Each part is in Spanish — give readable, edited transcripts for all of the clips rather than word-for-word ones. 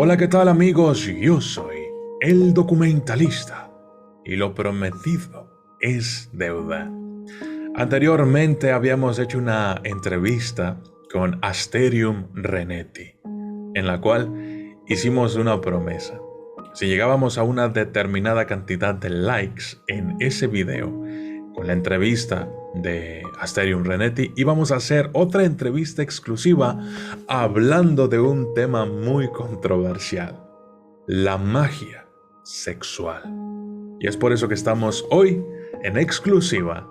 Hola, ¿qué tal amigos? Yo soy el documentalista y lo prometido es deuda. Anteriormente habíamos hecho una entrevista con Asterium Renetti, en la cual hicimos una promesa. Si llegábamos a una determinada cantidad de likes en ese video con la entrevista de Asterium Renetti, íbamos a hacer otra entrevista exclusiva hablando de un tema muy controversial: la magia sexual. Y es por eso que estamos hoy en exclusiva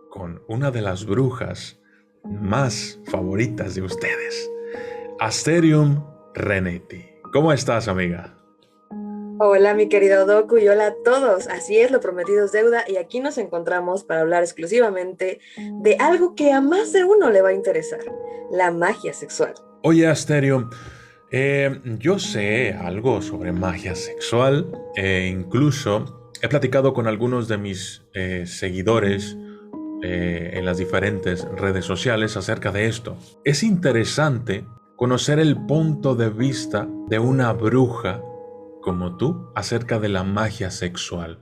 con una de las brujas más favoritas de ustedes, Asterium Renetti. ¿Cómo estás, amiga? Hola, mi querido Doku, y hola a todos. Así es, lo prometido es deuda, y aquí nos encontramos para hablar exclusivamente de algo que a más de uno le va a interesar: la magia sexual. Oye, Asterium, yo sé algo sobre magia sexual, incluso he platicado con algunos de mis seguidores en las diferentes redes sociales acerca de esto. Es interesante conocer el punto de vista de una bruja como tú acerca de la magia sexual,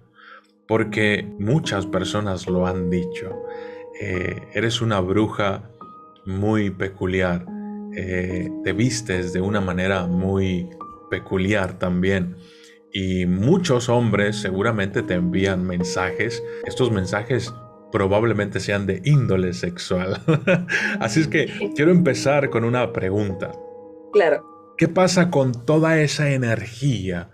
porque muchas personas lo han dicho. Eres una bruja muy peculiar, te vistes de una manera muy peculiar también. Y muchos hombres seguramente te envían mensajes. Estos mensajes probablemente sean de índole sexual. Así es que quiero empezar con una pregunta. Claro. ¿Qué pasa con toda esa energía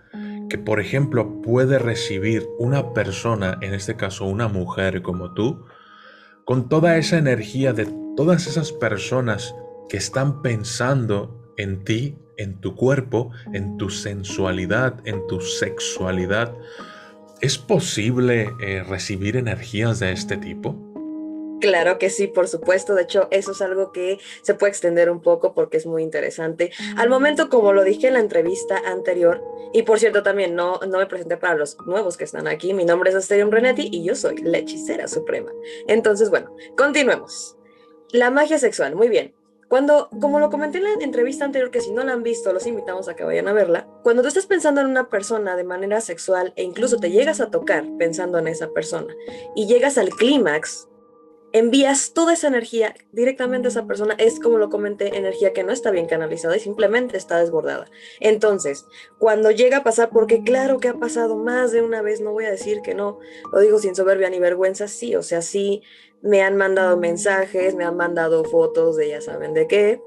que, por ejemplo, puede recibir una persona, en este caso una mujer como tú, con toda esa energía de todas esas personas que están pensando en ti, en tu cuerpo, en tu sensualidad, en tu sexualidad? ¿Es posible recibir energías de este tipo? Claro que sí, por supuesto. De hecho, eso es algo que se puede extender un poco porque es muy interesante. Al momento, como lo dije en la entrevista anterior, y por cierto, también no me presenté para los nuevos que están aquí. Mi nombre es Asterium Renetti y yo soy la hechicera suprema. Entonces, bueno, continuemos. La magia sexual, muy bien. Como lo comenté en la entrevista anterior, que si no la han visto, los invitamos a que vayan a verla. Cuando tú estás pensando en una persona de manera sexual e incluso te llegas a tocar pensando en esa persona y llegas al clímax, envías toda esa energía directamente a esa persona. Es, como lo comenté, energía que no está bien canalizada y simplemente está desbordada. Entonces, cuando llega a pasar, porque claro que ha pasado más de una vez, no voy a decir que no, lo digo sin soberbia ni vergüenza, sí, o sea, sí, me han mandado mensajes, me han mandado fotos de ya saben de qué.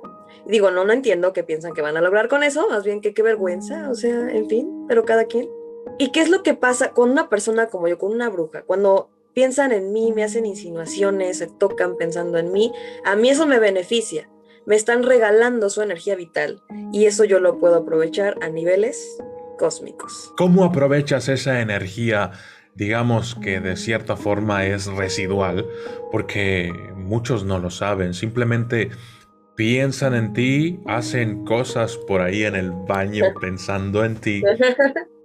Digo, no entiendo qué piensan que van a lograr con eso, más bien que qué vergüenza, o sea, en fin, pero cada quien. ¿Y qué es lo que pasa con una persona como yo, con una bruja? Cuando piensan en mí, me hacen insinuaciones, se tocan pensando en mí, a mí eso me beneficia. Me están regalando su energía vital y eso yo lo puedo aprovechar a niveles cósmicos. ¿Cómo aprovechas esa energía, digamos que de cierta forma es residual? Porque muchos no lo saben, simplemente piensan en ti, hacen cosas por ahí en el baño pensando en ti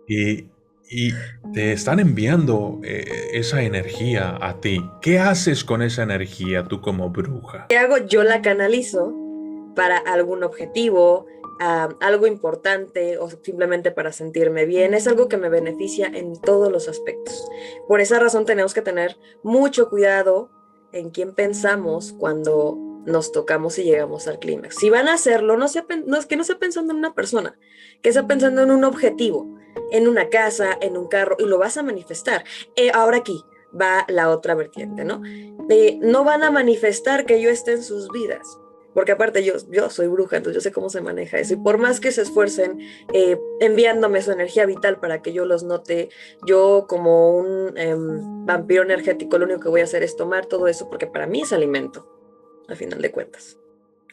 y, y te están enviando esa energía a ti. ¿Qué haces con esa energía tú como bruja? ¿Qué hago? Yo la canalizo para algún objetivo, algo importante o simplemente para sentirme bien. Es algo que me beneficia en todos los aspectos. Por esa razón tenemos que tener mucho cuidado en quién pensamos cuando nos tocamos y llegamos al clímax. Si van a hacerlo, no es que no sea pensando en una persona, que sea pensando en un objetivo, en una casa, en un carro, y lo vas a manifestar. Ahora aquí va la otra vertiente, ¿no? No van a manifestar que yo esté en sus vidas, porque aparte yo soy bruja, entonces yo sé cómo se maneja eso. Y por más que se esfuercen enviándome su energía vital para que yo los note, yo como un vampiro energético, lo único que voy a hacer es tomar todo eso porque para mí es alimento, a final de cuentas.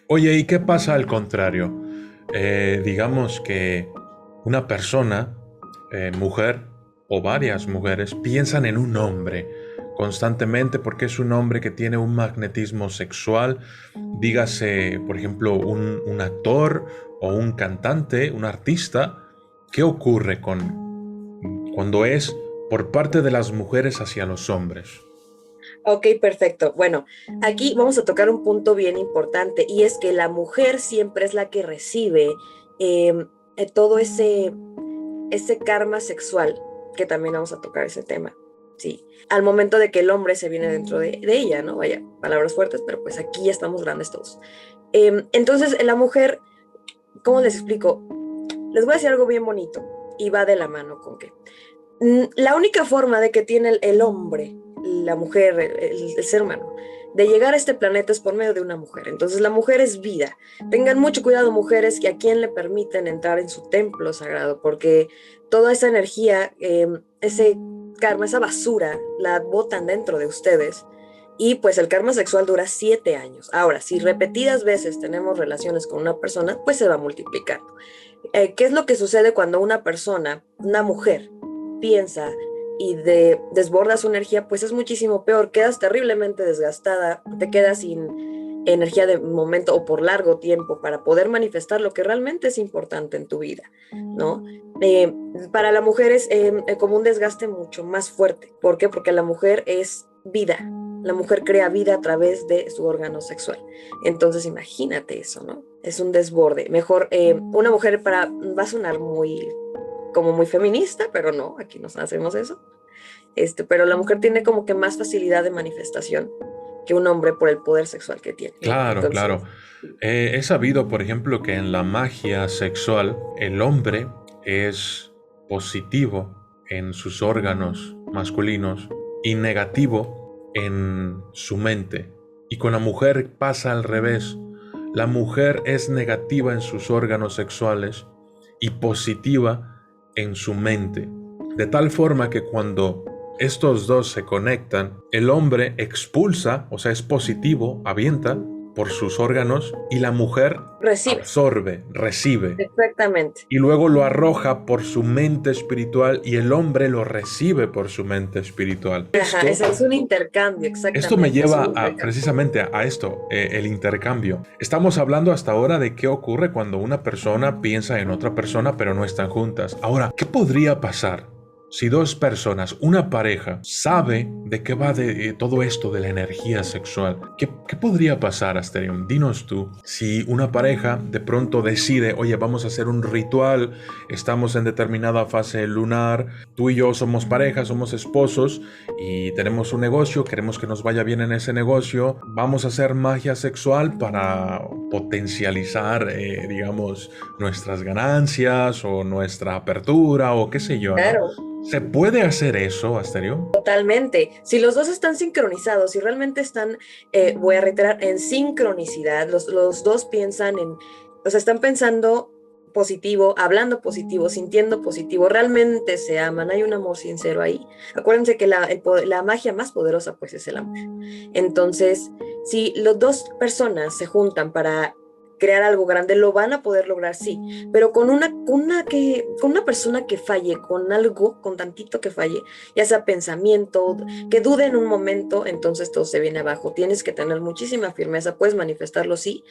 Oye, ¿y qué pasa al contrario? Digamos que una persona, mujer o varias mujeres, piensan en un hombre constantemente porque es un hombre que tiene un magnetismo sexual, dígase, por ejemplo, un actor o un cantante, un artista. ¿Qué ocurre cuando es por parte de las mujeres hacia los hombres? Ok, perfecto. Bueno, aquí vamos a tocar un punto bien importante y es que la mujer siempre es la que recibe todo ese karma sexual, que también vamos a tocar ese tema, ¿sí? Al momento de que el hombre se viene dentro de ella, ¿no? Vaya, palabras fuertes, pero pues aquí ya estamos grandes todos. Entonces, la mujer, ¿cómo les explico? Les voy a decir algo bien bonito y va de la mano con que la única forma de que tiene el hombre, la mujer, el ser humano, de llegar a este planeta es por medio de una mujer. Entonces la mujer es vida. Tengan mucho cuidado, mujeres, que a quien le permiten entrar en su templo sagrado, porque toda esa energía, ese karma, esa basura, la botan dentro de ustedes. Y pues el karma sexual dura 7 años. Ahora, si repetidas veces tenemos relaciones con una persona, pues se va multiplicando. ¿Qué es lo que sucede cuando una persona, una mujer, piensa y desborda su energía? Pues es muchísimo peor, quedas terriblemente desgastada, te quedas sin energía de momento o por largo tiempo para poder manifestar lo que realmente es importante en tu vida, ¿no? Para la mujer es como un desgaste mucho más fuerte. ¿Por qué? Porque la mujer es vida. La mujer crea vida a través de su órgano sexual. Entonces imagínate eso, ¿no? Es un desborde. Mejor, una mujer va a sonar como muy feminista, pero no, aquí no hacemos eso. Pero la mujer tiene como que más facilidad de manifestación que un hombre por el poder sexual que tiene, ¿no? Claro, Entonces, claro. He sabido, por ejemplo, que en la magia sexual el hombre es positivo en sus órganos masculinos y negativo en su mente. Y con la mujer pasa al revés. La mujer es negativa en sus órganos sexuales y positiva en su mente. De tal forma que cuando estos dos se conectan, el hombre expulsa, o sea, es positivo, avienta por sus órganos y la mujer recibe, absorbe, recibe exactamente. y luego lo arroja por su mente espiritual y el hombre lo recibe por su mente espiritual. Ajá, es un intercambio, Esto me exactamente. Es un lleva intercambio. precisamente a esto, el intercambio. Estamos hablando hasta ahora de qué ocurre cuando una persona piensa en otra persona pero no están juntas. Ahora, ¿qué podría pasar si dos personas, una pareja, sabe de qué va de todo esto de la energía sexual? ¿Qué podría pasar, Asterion? Dinos tú, si una pareja de pronto decide, oye, vamos a hacer un ritual, estamos en determinada fase lunar, tú y yo somos pareja, somos esposos y tenemos un negocio, queremos que nos vaya bien en ese negocio, vamos a hacer magia sexual para potencializar, digamos, nuestras ganancias o nuestra apertura o qué sé yo, ¿no? Claro. ¿Se puede hacer eso, Asterio? Totalmente. Si los dos están sincronizados, si realmente están, voy a reiterar, en sincronicidad, los dos piensan o sea, están pensando positivo, hablando positivo, sintiendo positivo, realmente se aman, hay un amor sincero ahí. Acuérdense que la magia más poderosa pues es el amor. Entonces, si las dos personas se juntan para crear algo grande, lo van a poder lograr, sí, pero con una persona que falle, con algo, con tantito que falle, ya sea pensamiento, que dude en un momento, entonces todo se viene abajo. Tienes que tener muchísima firmeza, puedes manifestarlo, sí,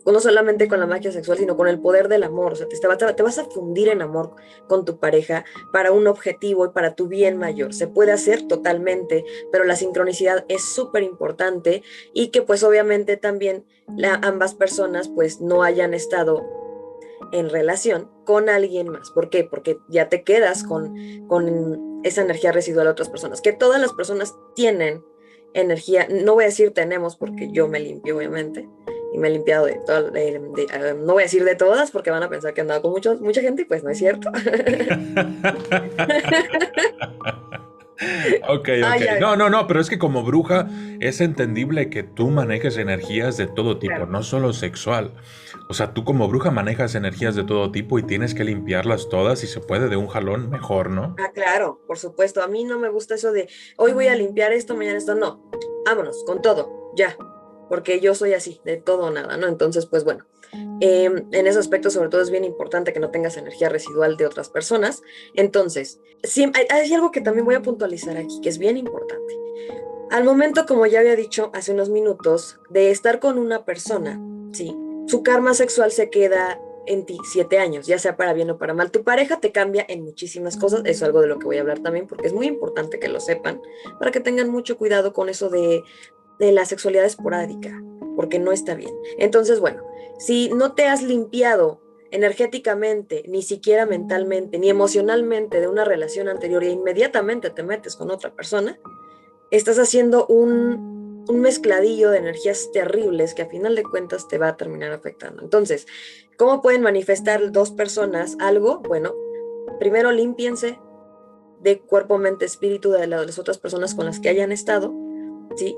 no solamente con la magia sexual, sino con el poder del amor. O sea, te vas a fundir en amor con tu pareja para un objetivo y para tu bien mayor. Se puede hacer totalmente, pero la sincronicidad es súper importante y que pues obviamente también ambas personas pues no hayan estado en relación con alguien más. ¿Por qué? Porque ya te quedas con esa energía residual de otras personas, que todas las personas tienen energía, no voy a decir tenemos porque yo me limpio obviamente, y me he limpiado de todas, no voy a decir de todas porque van a pensar que he andado con mucha gente y pues no es cierto. Ok, Ah, ok. ya, No, no, no, pero es que como bruja es entendible que tú manejes energías de todo tipo, claro. no solo sexual. O sea, tú como bruja manejas energías de todo tipo y tienes que limpiarlas todas y se puede de un jalón mejor, ¿no? Ah, claro, por supuesto. A mí no me gusta eso de hoy voy a limpiar esto, mañana esto. No, vámonos con todo, ya. Porque yo soy así, de todo o nada, ¿no? Entonces, pues bueno, en ese aspecto sobre todo es bien importante que no tengas energía residual de otras personas. Entonces, hay algo que también voy a puntualizar aquí, que es bien importante. Al momento, como ya había dicho hace unos minutos, de estar con una persona, ¿sí? Su karma sexual se queda en ti 7 años, ya sea para bien o para mal. Tu pareja te cambia en muchísimas cosas, eso es algo de lo que voy a hablar también, porque es muy importante que lo sepan, para que tengan mucho cuidado con eso de la sexualidad esporádica, porque no está bien. Entonces, bueno, si no te has limpiado energéticamente, ni siquiera mentalmente, ni emocionalmente de una relación anterior e inmediatamente te metes con otra persona, estás haciendo un mezcladillo de energías terribles que a final de cuentas te va a terminar afectando. Entonces, ¿cómo pueden manifestar dos personas algo? Bueno, primero límpiense de cuerpo, mente, espíritu de las otras personas con las que hayan estado, ¿sí?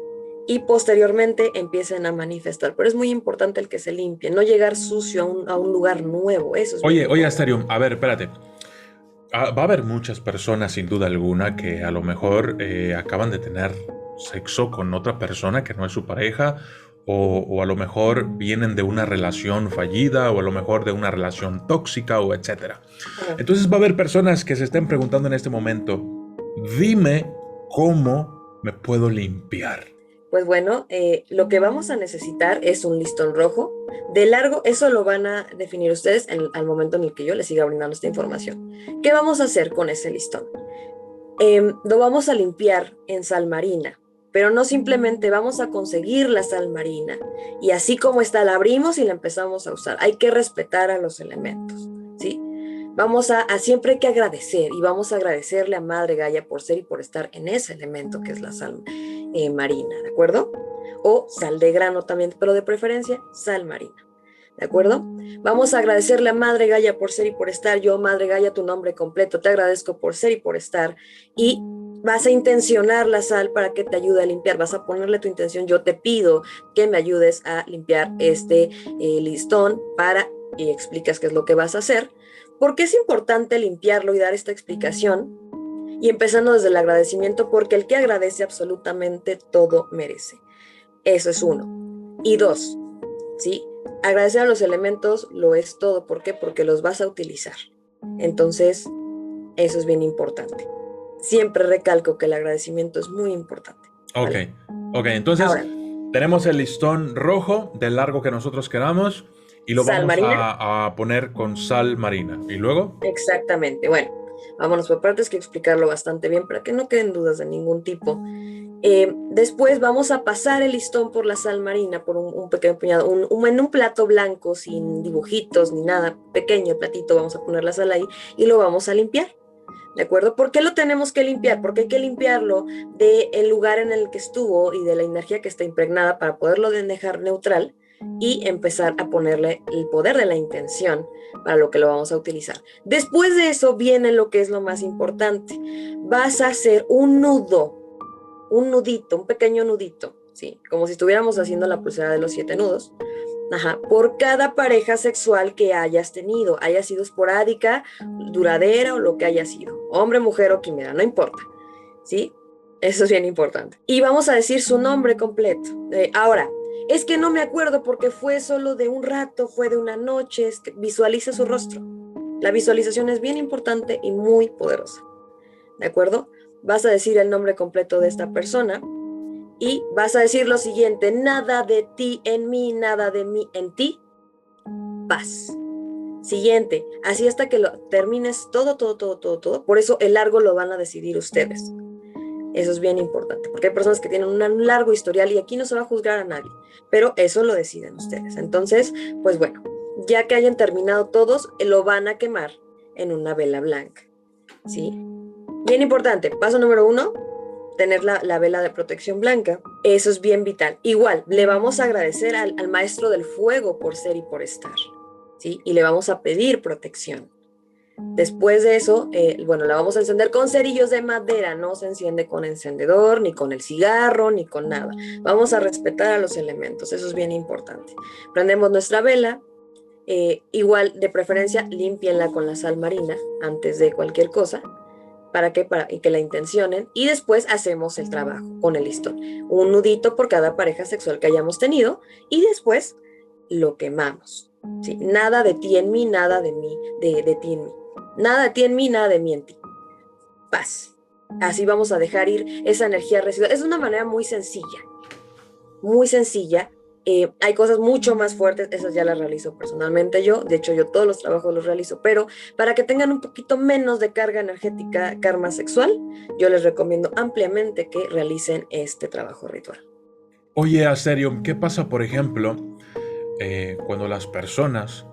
Y posteriormente empiecen a manifestar. Pero es muy importante el que se limpie, no llegar sucio a un lugar nuevo. Eso es bien Oye, importante. Asterium, a ver, espérate. Va a haber muchas personas, sin duda alguna, que a lo mejor acaban de tener sexo con otra persona que no es su pareja, o a lo mejor vienen de una relación fallida, o a lo mejor de una relación tóxica, o etcétera. Ajá. Entonces va a haber personas que se estén preguntando en este momento, dime cómo me puedo limpiar. Pues bueno, lo que vamos a necesitar es un listón rojo de largo. Eso lo van a definir ustedes al momento en el que yo les siga brindando esta información. ¿Qué vamos a hacer con ese listón? Lo vamos a limpiar en sal marina, pero no simplemente vamos a conseguir la sal marina y así como está la abrimos y la empezamos a usar. Hay que respetar a los elementos, ¿sí? Vamos a siempre hay que agradecer y vamos a agradecerle a Madre Gaia por ser y por estar en ese elemento que es la sal marina, ¿de acuerdo? O sal de grano también, pero de preferencia sal marina. ¿De acuerdo? Vamos a agradecerle a Madre Gaia por ser y por estar. Yo, Madre Gaia, tu nombre completo, te agradezco por ser y por estar. Y vas a intencionar la sal para que te ayude a limpiar. Vas a ponerle tu intención. Yo te pido que me ayudes a limpiar este listón para, y explicas qué es lo que vas a hacer. ¿Por qué es importante limpiarlo y dar esta explicación? Y empezando desde el agradecimiento, porque el que agradece absolutamente todo merece. Eso es uno. Y dos, ¿sí? Agradecer a los elementos lo es todo. ¿Por qué? Porque los vas a utilizar. Entonces, eso es bien importante. Siempre recalco que el agradecimiento es muy importante. ¿Vale? Ok, entonces Ahora, tenemos el listón rojo del largo que nosotros queramos y lo sal vamos marina. a poner con sal marina. ¿Y luego? Exactamente. Bueno, vámonos por partes, que explicarlo bastante bien para que no queden dudas de ningún tipo. Después vamos a pasar el listón por la sal marina, por un pequeño puñado, en un plato blanco, sin dibujitos ni nada, pequeño el platito, vamos a poner la sal ahí y lo vamos a limpiar. ¿De acuerdo? ¿Por qué lo tenemos que limpiar? Porque hay que limpiarlo del lugar en el que estuvo y de la energía que está impregnada para poderlo dejar neutral y empezar a ponerle el poder de la intención para lo que lo vamos a utilizar. Después de eso viene lo que es lo más importante. Vas a hacer un nudo, un nudito, un pequeño nudito, ¿sí? Como si estuviéramos haciendo la pulsera de los 7 nudos. Ajá, por cada pareja sexual que hayas tenido, haya sido esporádica, duradera o lo que haya sido, hombre, mujer o quimera, no importa, ¿sí? Eso es bien importante. Y vamos a decir su nombre completo. Ahora, es que no me acuerdo porque fue solo de un rato, fue de una noche, visualiza su rostro. La visualización es bien importante y muy poderosa, ¿de acuerdo? Vas a decir el nombre completo de esta persona y vas a decir lo siguiente: nada de ti en mí, nada de mí en ti, paz. Siguiente, así hasta que lo termines todo. Por eso el largo lo van a decidir ustedes. Eso es bien importante, porque hay personas que tienen un largo historial y aquí no se va a juzgar a nadie, pero eso lo deciden ustedes. Entonces, pues bueno, ya que hayan terminado todos, lo van a quemar en una vela blanca, ¿sí? Bien importante, paso número 1, tener la vela de protección blanca. Eso es bien vital. Igual, le vamos a agradecer al maestro del fuego por ser y por estar, ¿sí? Y le vamos a pedir protección. Después de eso, bueno, la vamos a encender con cerillos de madera. No se enciende con encendedor, ni con el cigarro, ni con nada. Vamos a respetar a los elementos. Eso es bien importante. Prendemos nuestra vela. Igual, de preferencia, límpienla con la sal marina antes de cualquier cosa. ¿Para qué? Para que la intencionen y después hacemos el trabajo con el listón. Un nudito por cada pareja sexual que hayamos tenido y después lo quemamos. ¿Sí? Nada de ti en mí, nada de mí, de ti en mí. Nada de ti en mí, nada de mí en ti. Paz. Así vamos a dejar ir esa energía residual. Es una manera muy sencilla, muy sencilla. Hay cosas mucho más fuertes, esas ya las realizo personalmente yo, de hecho yo todos los trabajos los realizo, pero para que tengan un poquito menos de carga energética, karma sexual, yo les recomiendo ampliamente que realicen este trabajo ritual. Oye, Asterium, ¿qué pasa, por ejemplo, cuando las personas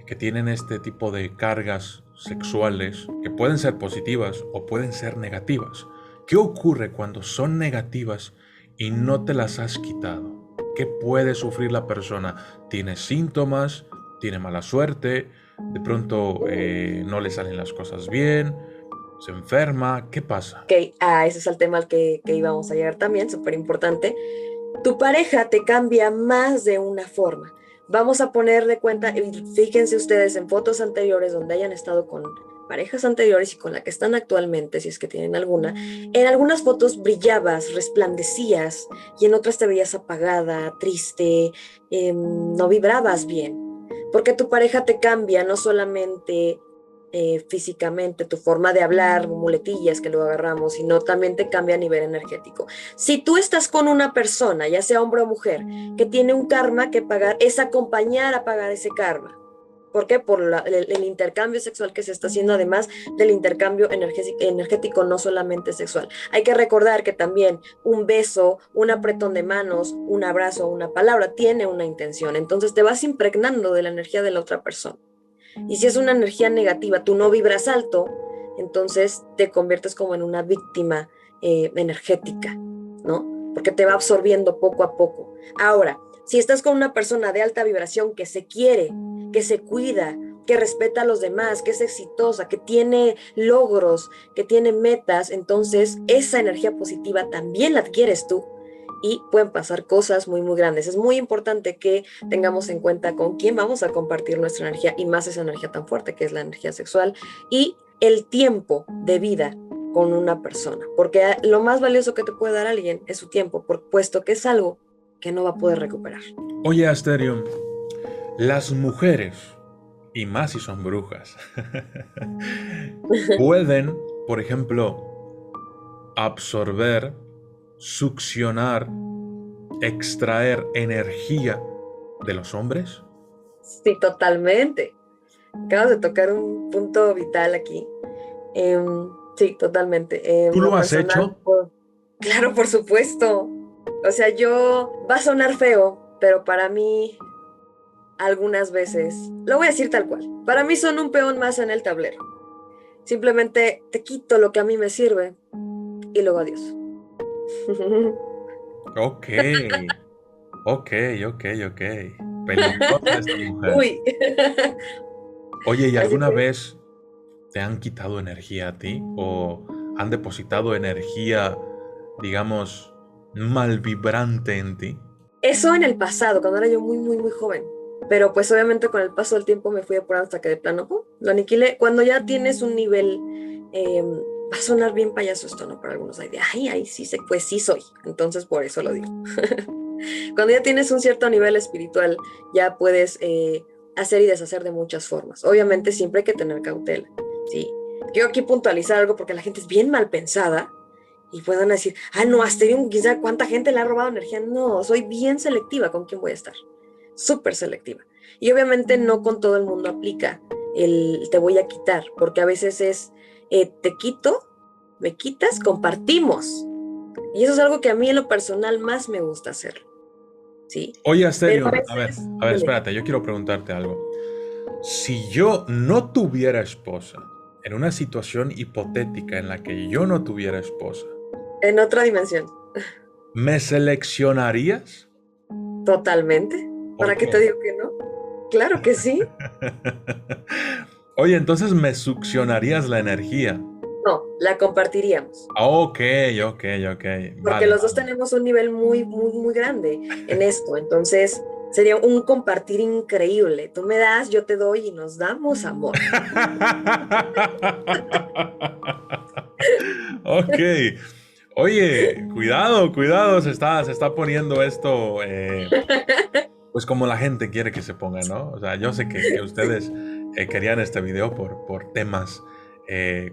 que tienen este tipo de cargas sexuales, que pueden ser positivas o pueden ser negativas. ¿Qué ocurre cuando son negativas y no te las has quitado? ¿Qué puede sufrir la persona? ¿Tiene síntomas? ¿Tiene mala suerte? ¿De pronto no le salen las cosas bien? ¿Se enferma? ¿Qué pasa? Ok, ese es el tema al que íbamos a llegar también, súper importante. Tu pareja te cambia más de una forma. Vamos a poner de cuenta, y fíjense ustedes en fotos anteriores donde hayan estado con parejas anteriores y con la que están actualmente, si es que tienen alguna. En algunas fotos brillabas, resplandecías y en otras te veías apagada, triste, no vibrabas bien. Porque tu pareja te cambia no solamente físicamente, tu forma de hablar, muletillas que lo agarramos, sino también te cambia a nivel energético. Si tú estás con una persona, ya sea hombre o mujer, que tiene un karma que pagar, es acompañar a pagar ese karma. ¿Por qué? Por el intercambio sexual que se está haciendo, además del intercambio energético, no solamente sexual. Hay que recordar que también un beso, un apretón de manos, un abrazo, una palabra, tiene una intención. Entonces te vas impregnando de la energía de la otra persona. Y si es una energía negativa, tú no vibras alto, entonces te conviertes como en una víctima energética, ¿no? Porque te va absorbiendo poco a poco. Ahora, si estás con una persona de alta vibración que se quiere, que se cuida, que respeta a los demás, que es exitosa, que tiene logros, que tiene metas, entonces esa energía positiva también la adquieres tú y pueden pasar cosas muy, muy grandes. Es muy importante que tengamos en cuenta con quién vamos a compartir nuestra energía y más esa energía tan fuerte que es la energía sexual y el tiempo de vida con una persona, porque lo más valioso que te puede dar alguien es su tiempo, puesto que es algo que no va a poder recuperar. Oye, Asterion, las mujeres, y más si son brujas, pueden, por ejemplo, absorber, succionar, extraer energía de los hombres. Sí, totalmente. Acabas de tocar un punto vital aquí. Sí, totalmente. ¿Tú lo has hecho? Claro, por supuesto. O sea, va a sonar feo, pero para mí, algunas veces, lo voy a decir tal cual, para mí son un peón más en el tablero. Simplemente te quito lo que a mí me sirve y luego adiós. Ok, ok. Peligrosa esta mujer. Uy. Oye, ¿y Así alguna que vez te han quitado energía a ti? ¿O han depositado energía, digamos, mal vibrante en ti? eso en el pasado, cuando era yo muy, muy, muy joven. Pero pues obviamente con el paso del tiempo me fui depurando hasta que de plano lo aniquilé. Cuando ya tienes un nivel, va a sonar bien payaso esto, ¿no? Para algunos hay de, ay, sí, pues sí soy. Entonces por eso lo digo. Cuando ya tienes un cierto nivel espiritual, ya puedes hacer y deshacer de muchas formas. Obviamente siempre hay que tener cautela, ¿sí? Quiero aquí puntualizar algo porque la gente es bien mal pensada y puedan decir, no, Asterion, quizá cuánta gente le ha robado energía. No, soy bien selectiva con quién voy a estar, súper selectiva. Y obviamente no con todo el mundo aplica el te voy a quitar, porque a veces es te quito, me quitas, compartimos. Y eso es algo que a mí en lo personal más me gusta hacer, ¿sí? Oye, Pero a Asterion, veces, a ver, dime, espérate, yo quiero preguntarte algo. Si yo no tuviera esposa, en una situación hipotética en la que yo no tuviera esposa, en otra dimensión, ¿me seleccionarías? totalmente. ¿Por ¿Para qué te qué? digo que no? Claro que sí. Oye, entonces me succionarías la energía. No, la compartiríamos. Ok, ok. Porque Vale, los dos vale. tenemos un nivel muy, muy, muy grande en esto. Entonces, sería un compartir increíble. Tú me das, yo te doy y nos damos amor. Ok. Oye, cuidado, se está poniendo esto, pues como la gente quiere que se ponga, ¿no? O sea, yo sé que ustedes querían este video por temas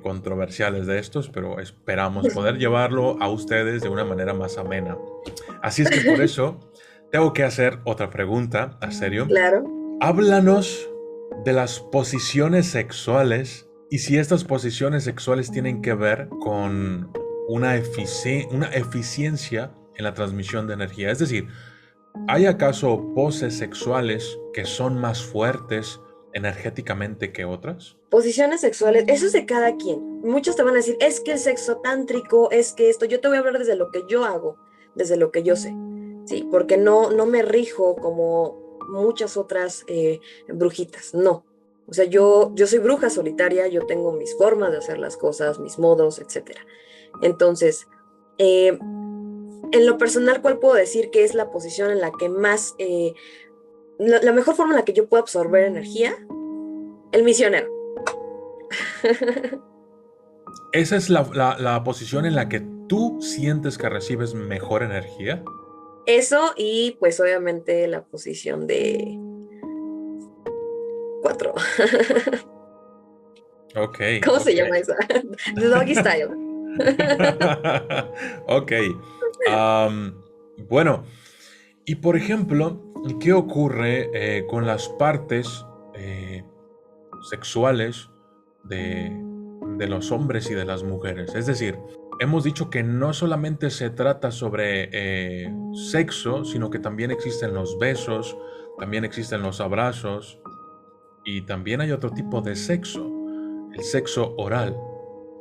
controversiales de estos, pero esperamos poder llevarlo a ustedes de una manera más amena. Así es que por eso tengo que hacer otra pregunta, a serio. Claro. Háblanos de las posiciones sexuales y si estas posiciones sexuales tienen que ver con una eficiencia en la transmisión de energía. Es decir, ¿hay acaso poses sexuales que son más fuertes energéticamente que otras? Posiciones sexuales, eso es de cada quien. Muchos te van a decir, es que el sexo tántrico, es que esto, yo te voy a hablar desde lo que yo hago, desde lo que yo sé, ¿sí? Porque no me rijo como muchas otras brujitas, no. O sea, yo soy bruja solitaria, yo tengo mis formas de hacer las cosas, mis modos, etcétera. Entonces, eh, en lo personal, ¿cuál puedo decir que es la posición en la que más, la mejor forma en la que yo puedo absorber energía? El misionero. ¿Esa es la posición en la que tú sientes que recibes mejor energía? Eso y pues obviamente la posición de 4. Ok, ¿Cómo se ok. llama esa? The Doggy Style. Ok. Am, bueno, y por ejemplo, ¿qué ocurre con las partes sexuales de, de los hombres y de las mujeres? Es decir, hemos dicho que no solamente se trata sobre sexo, sino que también existen los besos, también existen los abrazos y también hay otro tipo de sexo, el sexo oral.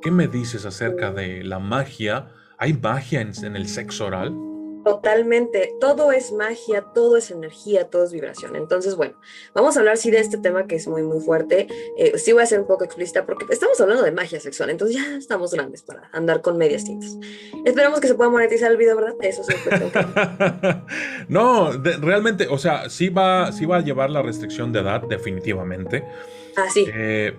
¿Qué me dices acerca de la magia? ¿Hay magia en el sexo oral? Totalmente, todo es magia, todo es energía, todo es vibración. Entonces, bueno, vamos a hablar sí de este tema que es muy, muy fuerte. Sí voy a ser un poco explícita porque estamos hablando de magia sexual, entonces ya estamos grandes para andar con medias tintas. Esperamos que se pueda monetizar el video, ¿verdad? Eso sí, cuestión que... No, realmente, o sea, sí va a llevar la restricción de edad, definitivamente. Ah, sí,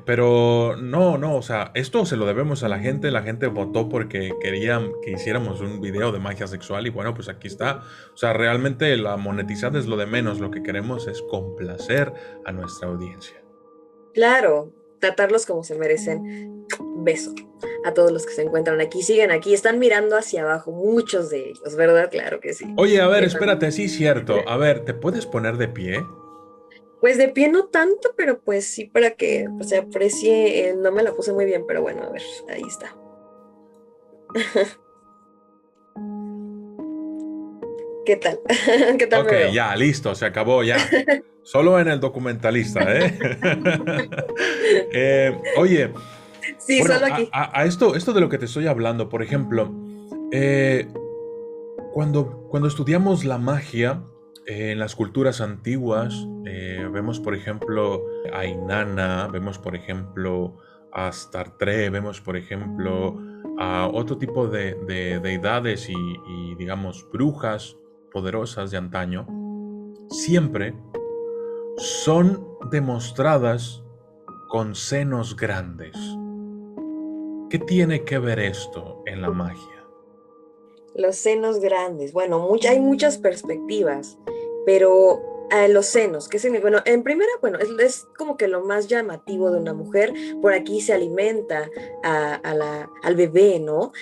Pero no, o sea, esto se lo debemos a la gente. La gente votó porque querían que hiciéramos un video de magia sexual y bueno, pues aquí está. O sea, realmente la monetizada es lo de menos. Lo que queremos es complacer a nuestra audiencia. claro, tratarlos como se merecen. Beso a todos los que se encuentran aquí, siguen aquí, están mirando hacia abajo, muchos de ellos, ¿verdad? Claro que sí. Oye, a ver, Están- espérate, sí, cierto. A ver, ¿te puedes poner de pie? Pues de pie no tanto, pero pues sí para que pues, se aprecie, no me la puse muy bien, pero bueno, a ver, ahí está. ¿Qué tal? ¿Qué tal Ok, me veo? ya, listo, se acabó ya. Solo en el documentalista, ¿eh? Oye, Sí, bueno, solo aquí. a esto de lo que te estoy hablando, por ejemplo, eh, cuando estudiamos la magia en las culturas antiguas, vemos, por ejemplo, a Inanna, vemos, por ejemplo, a Startre, vemos, por ejemplo, a otro tipo de deidades y, digamos, brujas poderosas de antaño, siempre son demostradas con senos grandes. ¿Qué tiene que ver esto en la magia? Los senos grandes. Bueno, hay muchas perspectivas, pero los senos, ¿qué significa? Bueno, en primera, bueno, es como que lo más llamativo de una mujer. Por aquí se alimenta al bebé, ¿no?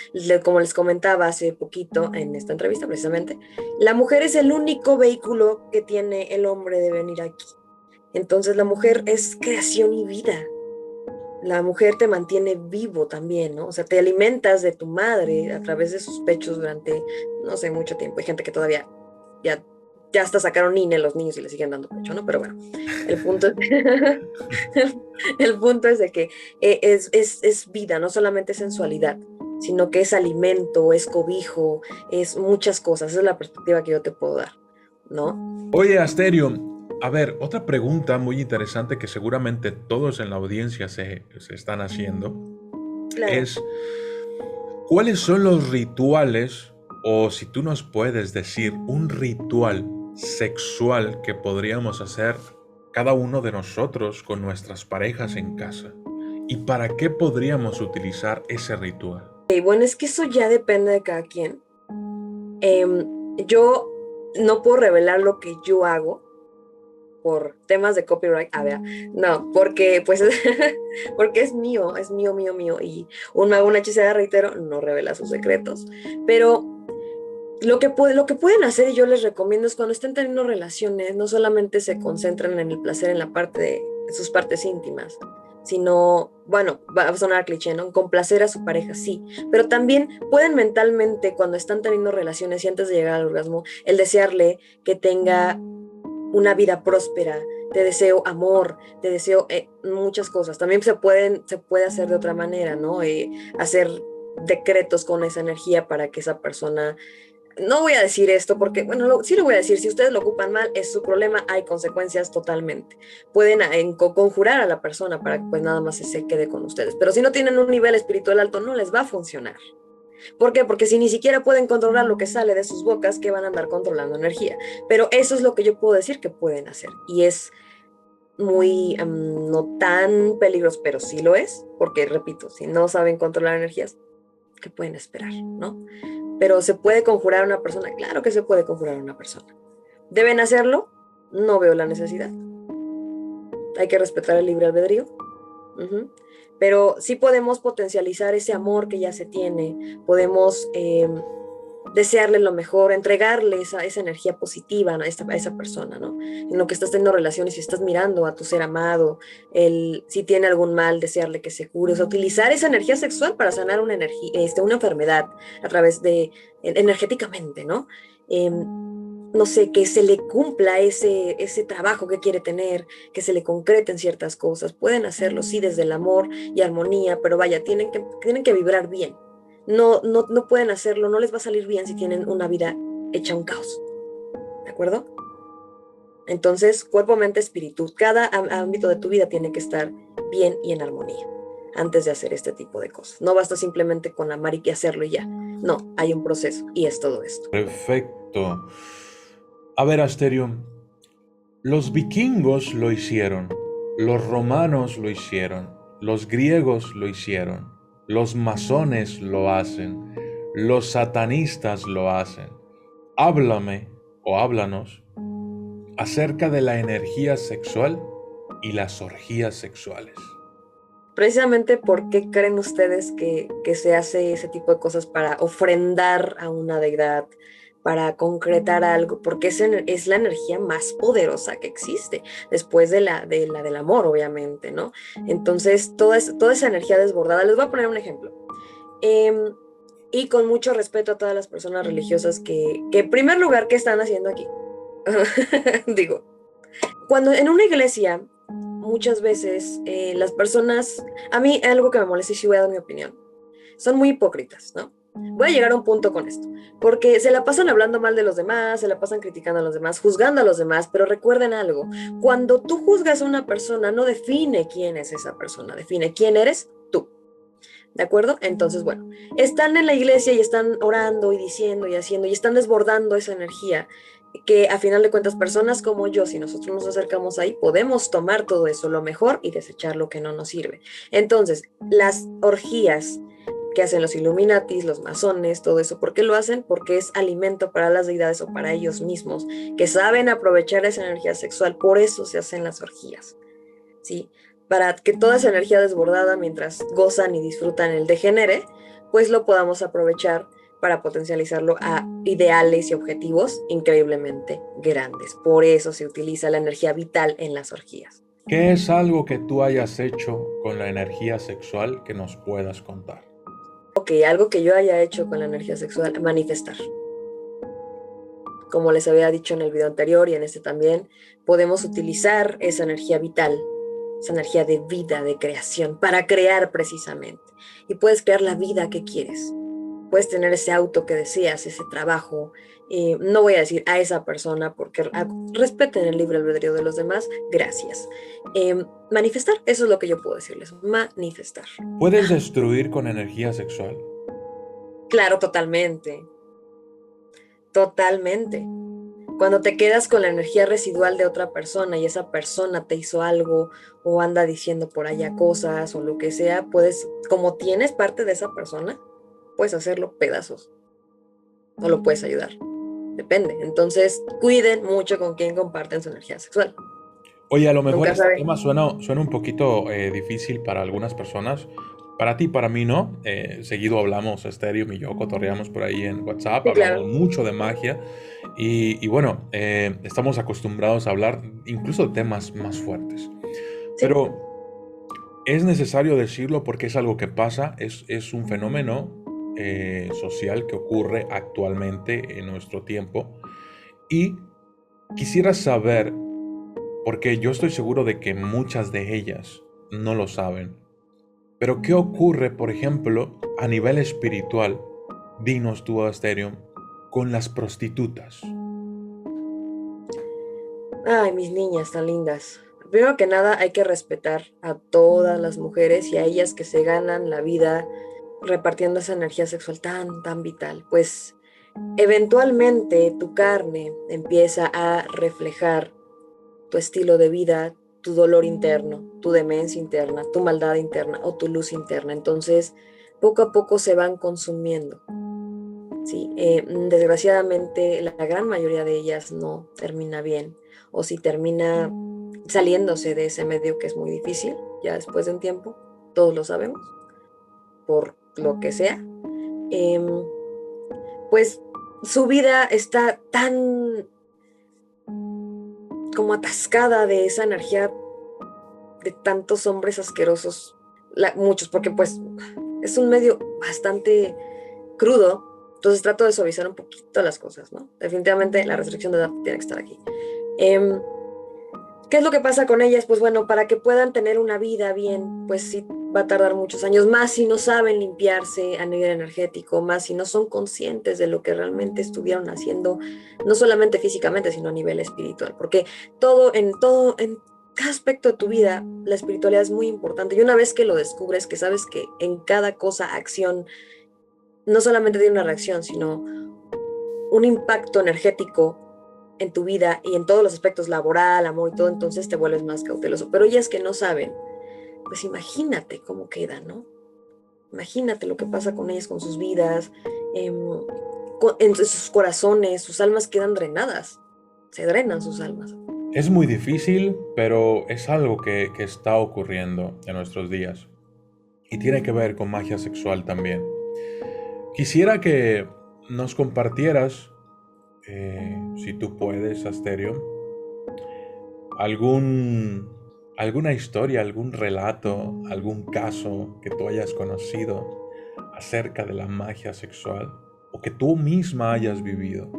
Como les comentaba hace poquito en esta entrevista, precisamente, la mujer es el único vehículo que tiene el hombre de venir aquí. Entonces, la mujer es creación y vida. La mujer te mantiene vivo también, ¿no? O sea, te alimentas de tu madre a través de sus pechos durante, no sé, mucho tiempo. Hay gente que todavía ya, ya hasta sacaron INE los niños y le siguen dando pecho, ¿no? Pero bueno, el punto es, el punto es de que es vida, no solamente sensualidad, sino que es alimento, es cobijo, es muchas cosas. Esa es la perspectiva que yo te puedo dar, ¿no? Oye, Asterio, a ver, otra pregunta muy interesante que seguramente todos en la audiencia se están haciendo Claro. es, ¿cuáles son los rituales o si tú nos puedes decir un ritual sexual que podríamos hacer cada uno de nosotros con nuestras parejas en casa? ¿Y para qué podríamos utilizar ese ritual? Y bueno, es que eso ya depende de cada quien. Yo no puedo revelar lo que yo hago por temas de copyright. A ver, no, porque pues porque es mío, mío, mío. Y un mago, una hechicera, reitero, no revela sus secretos. Pero lo que pueden hacer, y yo les recomiendo, es cuando estén teniendo relaciones, no solamente se concentren en el placer en la parte de sus partes íntimas, sino, bueno, va a sonar cliché, ¿no? Complacer a su pareja, sí, pero también pueden mentalmente, cuando están teniendo relaciones y antes de llegar al orgasmo, el desearle que tenga una vida próspera, te deseo amor, te deseo muchas cosas. También se puede hacer de otra manera, ¿no? Hacer decretos con esa energía para que esa persona, no voy a decir esto porque, bueno, sí lo voy a decir, si ustedes lo ocupan mal, es su problema, hay consecuencias totalmente. Pueden conjurar a la persona para que pues nada más se quede con ustedes, pero si no tienen un nivel espiritual alto, no les va a funcionar. ¿Por qué? Porque si ni siquiera pueden controlar lo que sale de sus bocas, ¿qué van a andar controlando energía? Pero eso es lo que yo puedo decir que pueden hacer, y es muy no tan peligroso, pero sí lo es, porque repito, si no saben controlar energías, ¿qué pueden esperar, no? Pero ¿se puede conjurar a una persona? Claro que se puede conjurar a una persona. ¿Deben hacerlo? No veo la necesidad. Hay que respetar el libre albedrío. Uh-huh. Pero sí podemos potencializar ese amor que ya se tiene, podemos desearle lo mejor, entregarle esa energía positiva, ¿no? a esa persona, ¿no? En lo que estás teniendo relaciones, si estás mirando a tu ser amado, si tiene algún mal, desearle que se cure, o sea, utilizar esa energía sexual para sanar una una enfermedad a través de, energéticamente, ¿no? No sé, que se le cumpla ese trabajo que quiere tener, que se le concreten ciertas cosas. Pueden hacerlo, sí, desde el amor y armonía, pero vaya, tienen que vibrar bien. No pueden hacerlo, no les va a salir bien si tienen una vida hecha un caos. ¿De acuerdo? Entonces, cuerpo, mente, espíritu, cada ámbito de tu vida tiene que estar bien y en armonía antes de hacer este tipo de cosas. No basta simplemente con amar y hacerlo y ya. No, hay un proceso y es todo esto. Perfecto. A ver, Asterio, los vikingos lo hicieron, los romanos lo hicieron, los griegos lo hicieron, los masones lo hacen, los satanistas lo hacen. Háblame o háblanos acerca de la energía sexual y las orgías sexuales. Precisamente, ¿por qué creen ustedes que se hace ese tipo de cosas para ofrendar a una deidad, para concretar algo? Porque es la energía más poderosa que existe, después de la del amor, obviamente, ¿no? Entonces, toda esa energía desbordada, les voy a poner un ejemplo. Em, y con mucho respeto a todas las personas religiosas que en primer lugar, ¿qué están haciendo aquí? Digo, cuando en una iglesia, muchas veces las personas, a mí algo que me molesta y sí voy a dar mi opinión, son muy hipócritas, ¿no? Voy a llegar a un punto con esto, porque se la pasan hablando mal de los demás, se la pasan criticando a los demás, juzgando a los demás, pero recuerden algo, cuando tú juzgas a una persona, no define quién es esa persona, define quién eres tú. ¿De acuerdo? Entonces, bueno, están en la iglesia y están orando y diciendo y haciendo y están desbordando esa energía que a final de cuentas personas como yo, si nosotros nos acercamos ahí, podemos tomar todo eso, lo mejor, y desechar lo que no nos sirve. Entonces, las orgías que hacen los Illuminatis, los masones, todo eso, ¿por qué lo hacen? Porque es alimento para las deidades o para ellos mismos, que saben aprovechar esa energía sexual, por eso se hacen las orgías, ¿sí? Para que toda esa energía desbordada, mientras gozan y disfrutan el degenere, pues lo podamos aprovechar para potencializarlo a ideales y objetivos increíblemente grandes. Por eso se utiliza la energía vital en las orgías. ¿Qué es algo que tú hayas hecho con la energía sexual que nos puedas contar? Ok, algo que yo haya hecho con la energía sexual, manifestar. Como les había dicho en el video anterior y en este también, podemos utilizar esa energía vital, esa energía de vida, de creación, para crear precisamente. Y puedes crear la vida que quieres. Puedes tener ese auto que deseas, ese trabajo. No voy a decir a esa persona porque respeten el libre albedrío de los demás. Gracias. Manifestar, eso es lo que yo puedo decirles. Manifestar. ¿Puedes destruir con energía sexual? Claro, totalmente. Totalmente. Cuando te quedas con la energía residual de otra persona y esa persona te hizo algo o anda diciendo por allá cosas o lo que sea, puedes, como tienes parte de esa persona, puedes hacerlo pedazos o lo puedes ayudar. Depende. Entonces, cuiden mucho con quién comparten su energía sexual. Oye, a lo mejor Nunca este saben. tema suena un poquito difícil para algunas personas. Para ti, para mí no. Seguido hablamos, Stereo y yo cotorreamos por ahí en WhatsApp, Sí, hablamos claro. mucho de magia y bueno, estamos acostumbrados a hablar incluso de temas más fuertes. Sí. Pero es necesario decirlo porque es algo que pasa, es un fenómeno social que ocurre actualmente en nuestro tiempo. Y quisiera saber porque yo estoy seguro de que muchas de ellas no lo saben. Pero ¿qué ocurre, por ejemplo, a nivel espiritual? Dinos tú, Asterion, con las prostitutas. Ay, mis niñas tan lindas. Primero que nada, hay que respetar a todas las mujeres y a ellas que se ganan la vida repartiendo esa energía sexual tan vital. Pues eventualmente tu carne empieza a reflejar tu estilo de vida, tu dolor interno, tu demencia interna, tu maldad interna o tu luz interna. Entonces, poco a poco se van consumiendo. Sí, desgraciadamente la gran mayoría de ellas no termina bien o si termina saliéndose de ese medio que es muy difícil, ya después de un tiempo, todos lo sabemos, por lo que sea, em, pues su vida está tan como atascada de esa energía de tantos hombres asquerosos, muchos, porque pues es un medio bastante crudo, entonces trato de suavizar un poquito las cosas, ¿no? Definitivamente la restricción de edad tiene que estar aquí. ¿Qué es lo que pasa con ellas? Pues bueno, para que puedan tener una vida bien, pues sí va a tardar muchos años, más si no saben limpiarse a nivel energético, más si no son conscientes de lo que realmente estuvieron haciendo, no solamente físicamente, sino a nivel espiritual, porque en cada aspecto de tu vida, la espiritualidad es muy importante. Y una vez que lo descubres, que sabes que en cada cosa, acción, no solamente tiene una reacción, sino un impacto energético en tu vida y en todos los aspectos laboral, amor y todo, entonces te vuelves más cauteloso. Pero ellas que no saben, pues imagínate cómo queda, ¿no? Imagínate lo que pasa con ellas, con sus vidas, en sus corazones, sus almas quedan drenadas, se drenan sus almas. Es muy difícil, pero es algo que está ocurriendo en nuestros días. Y tiene que ver con magia sexual también. Quisiera que nos compartieras, si tú puedes, Asterion, alguna historia, algún relato, algún caso que tú hayas conocido acerca de la magia sexual o que tú misma hayas vivido.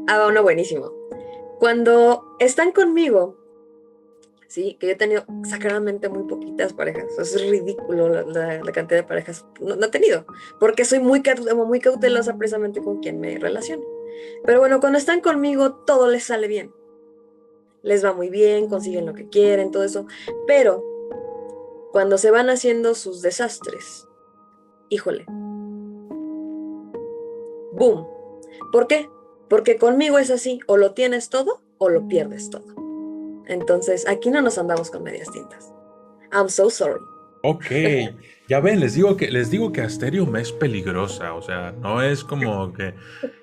Ah, uno buenísimo. Cuando están conmigo, sí, que yo he tenido sacradamente muy poquitas parejas. Es ridículo la cantidad de parejas. No he tenido, porque soy muy cautelosa precisamente con quien me relaciono. Pero bueno, cuando están conmigo, todo les sale bien. Les va muy bien, consiguen lo que quieren, todo eso. Pero cuando se van haciendo sus desastres, híjole, boom. ¿Por qué? Porque conmigo es así, o lo tienes todo o lo pierdes todo. Entonces, aquí no nos andamos con medias tintas. I'm so sorry. Ok, ya ven, les digo que Asterium es peligrosa, o sea, no es como que,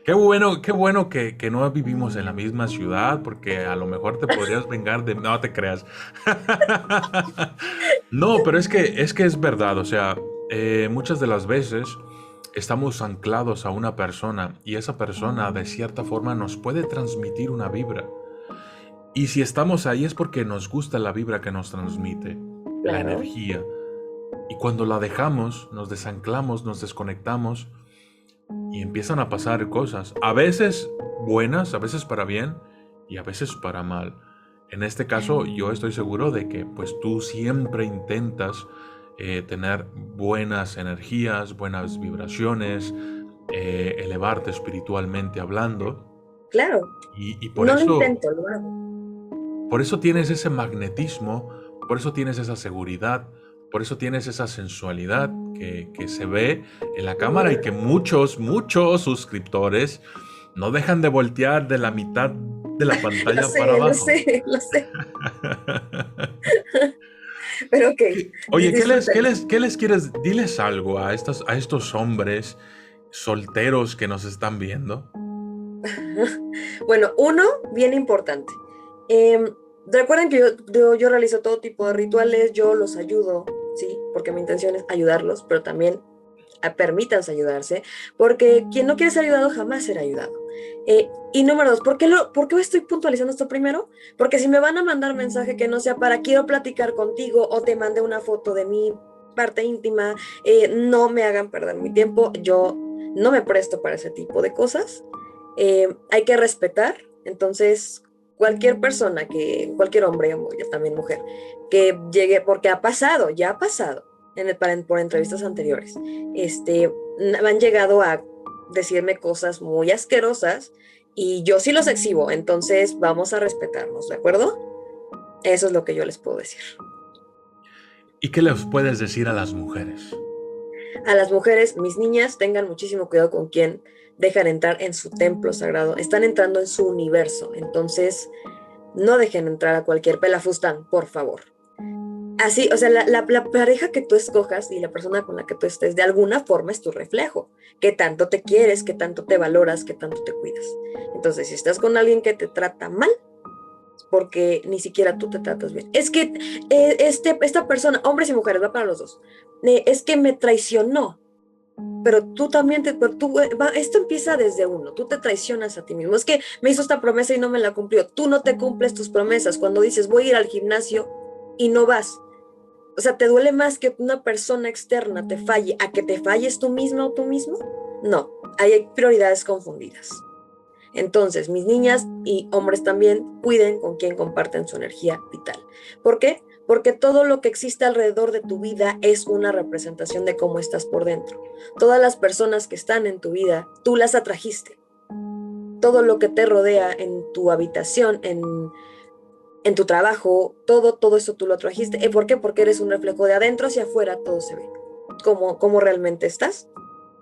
qué bueno que no vivimos en la misma ciudad, porque a lo mejor te podrías vengar de, no te creas. No, pero es que es verdad, o sea, muchas de las veces estamos anclados a una persona y esa persona de cierta forma nos puede transmitir una vibra. Y si estamos ahí es porque nos gusta la vibra que nos transmite, la Claro. energía. Y cuando la dejamos, nos desanclamos, nos desconectamos y empiezan a pasar cosas. A veces buenas, a veces para bien y a veces para mal. En este caso, yo estoy seguro de que pues tú siempre intentas tener buenas energías, buenas vibraciones, elevarte espiritualmente hablando. Claro, Y no lo intento, lo hago. por eso tienes ese magnetismo, por eso tienes esa seguridad, por eso tienes esa sensualidad que se ve en la cámara y que muchos suscriptores no dejan de voltear de la mitad de la Lo pantalla para sé, lo abajo. sé, lo sé. Pero ok, Oye, disfrútenlo. qué les quieres? Diles algo a estos hombres solteros que nos están viendo. Bueno, uno, bien importante. Recuerden que yo realizo todo tipo de rituales, yo los ayudo, ¿sí? Porque mi intención es ayudarlos, pero también permítanse ayudarse, porque quien no quiere ser ayudado jamás será ayudado. Y número dos, ¿por qué estoy puntualizando esto primero? Porque si me van a mandar mensaje que no sea para quiero platicar contigo o te mandé una foto de mi parte íntima, no me hagan perder mi tiempo, yo no me presto para ese tipo de cosas. Hay que respetar, entonces cualquier persona cualquier hombre o también mujer, que llegue, porque ya ha pasado por entrevistas anteriores, han llegado a decirme cosas muy asquerosas y yo sí los exhibo, entonces vamos a respetarnos, ¿de acuerdo? Eso es lo que yo les puedo decir. ¿Y qué les puedes decir a las mujeres? A las mujeres, mis niñas, tengan muchísimo cuidado con quién dejan entrar en su templo sagrado. Están entrando en su universo, entonces no dejen entrar a cualquier pelafustán, por favor. Así, o sea, la pareja que tú escojas y la persona con la que tú estés, de alguna forma es tu reflejo. Qué tanto te quieres, qué tanto te valoras, qué tanto te cuidas. Entonces, si estás con alguien que te trata mal, porque ni siquiera tú te tratas bien. Es que esta persona, hombres y mujeres, va para los dos, es que me traicionó, pero tú también, esto empieza desde uno, tú te traicionas a ti mismo. Es que me hizo esta promesa y no me la cumplió. Tú no te cumples tus promesas cuando dices voy a ir al gimnasio y no vas. O sea, ¿te duele más que una persona externa te falle a que te falles tú misma o tú mismo? No, ahí hay prioridades confundidas. Entonces, mis niñas y hombres también, cuiden con quién comparten su energía vital. ¿Por qué? Porque todo lo que existe alrededor de tu vida es una representación de cómo estás por dentro. Todas las personas que están en tu vida, tú las atrajiste. Todo lo que te rodea en tu habitación, en tu trabajo, todo eso tú lo atrajiste. ¿Por qué? Porque eres un reflejo de adentro hacia afuera, todo se ve. Cómo realmente estás,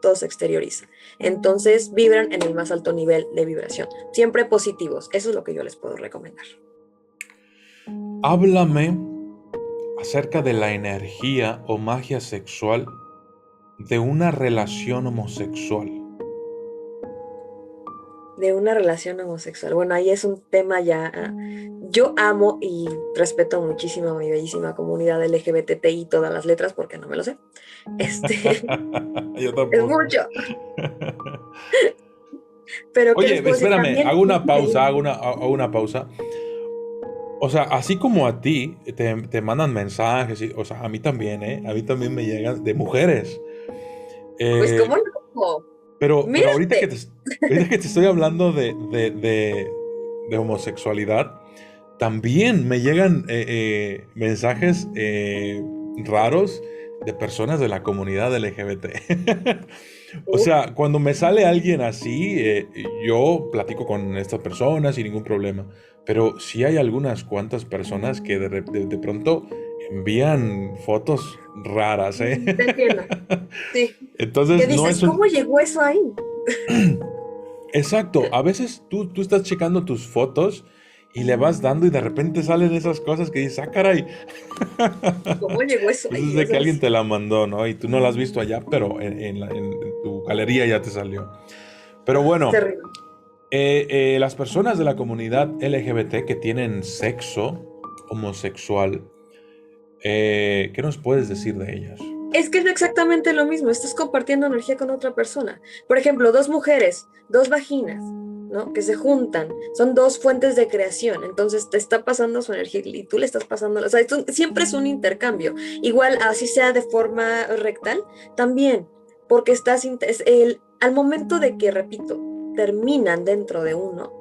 todo se exterioriza. Entonces vibran en el más alto nivel de vibración. Siempre positivos. Eso es lo que yo les puedo recomendar. Háblame acerca de la energía o magia sexual de una relación homosexual. De una relación homosexual. Bueno, ahí es un tema ya. Yo amo y respeto muchísimo a mi bellísima comunidad LGBTI, todas las letras, porque no me lo sé. Yo Es tampoco. mucho. Pero ¿qué Oye, les puedo decir? espérame, También hago una pausa, hago una pausa. O sea, así como a ti te mandan mensajes, o sea, a mí también, ¿eh? A mí también me llegan de mujeres. pues Eh, cómo no. pero Mírate. ahorita que te estoy hablando de homosexualidad, también me llegan mensajes raros de personas de la comunidad LGBT. O sea, cuando me sale alguien así, yo platico con estas personas sin ningún problema. Pero sí hay algunas cuantas personas que de pronto envían fotos raras, ¿eh? Te entiendo. Sí. ¿Qué Entonces, no dices? es ¿Cómo un... llegó eso ahí? Exacto, a veces tú estás checando tus fotos y le vas dando y de repente salen esas cosas que dices, ah, caray. ¿Cómo llegó eso Pues es ahí? O de que sea, alguien te la mandó, ¿no? Y tú no la has visto allá, pero en tu galería ya te salió. Pero es bueno, terrible. las personas de la comunidad LGBT que tienen sexo homosexual, ¿qué nos puedes decir de ellas? Es que es exactamente lo mismo, estás compartiendo energía con otra persona. Por ejemplo, dos mujeres, dos vaginas, ¿no? Que se juntan, son dos fuentes de creación, entonces te está pasando su energía y tú le estás pasando, o sea, esto siempre es un intercambio. Igual, así sea de forma rectal, también, porque al momento de que, repito, terminan dentro de uno,